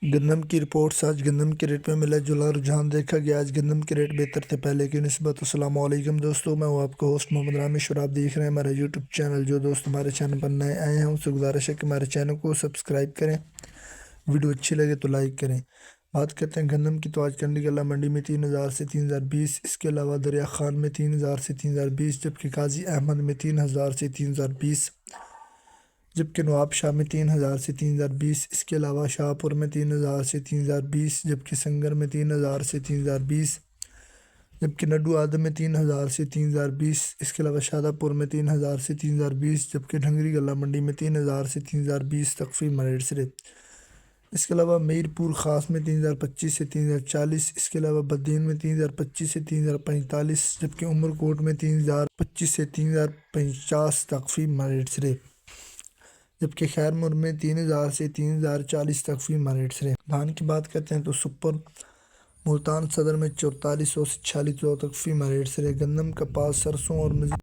گندم کی رپورٹس۔ آج گندم کے ریٹ میں ملا جلا رجحان دیکھا گیا۔ آج گندم کے ریٹ بہتر تھے پہلے کی نسبت۔ السلام علیکم دوستو، میں ہوں آپ کا ہوسٹ محمد رامیش اور آپ دیکھ رہے ہیں ہمارا یوٹیوب چینل۔ جو دوست ہمارے چینل پر نئے آئے ہیں ان سے گزارش ہے کہ ہمارے چینل کو سبسکرائب کریں، ویڈیو اچھی لگے تو لائک کریں۔ بات کرتے ہیں گندم کی، تو آج کنڈی گلہ منڈی میں 3000 سے 3020، اس کے علاوہ دریا خان میں 3000 سے 3020، جبکہ قاضی احمد میں 3000 سے 3020، جبکہ نواب شاہ میں 3000 سے 3020، اس کے علاوہ شاہ پور میں 3000 سے 3020، جبکہ سنگر میں 3000 سے 3020، جبکہ نڈو آدم میں 3000 سے 3020، اس کے علاوہ شادہ پور میں 3000 سے 3020، جبکہ ڈھنگری گلہ منڈی میں 3000 سے 3020 تخفیف ریٹ سے۔ اس کے علاوہ میر پور خاص میں 3025 سے 3040، اس کے علاوہ بدین میں 3025 سے 3045، جبکہ عمر کوٹ میں 3025 سے 3050 تخفیف ریٹ سے، جبکہ خیر مور میں 3000 سے 3040 تخفیف ریٹ سے۔ دھان کی بات کرتے ہیں تو سپر ملتان صدر میں 4400 سے 4600 تخفیف ریٹ سے۔ گندم، کپاس، سرسوں اور مزید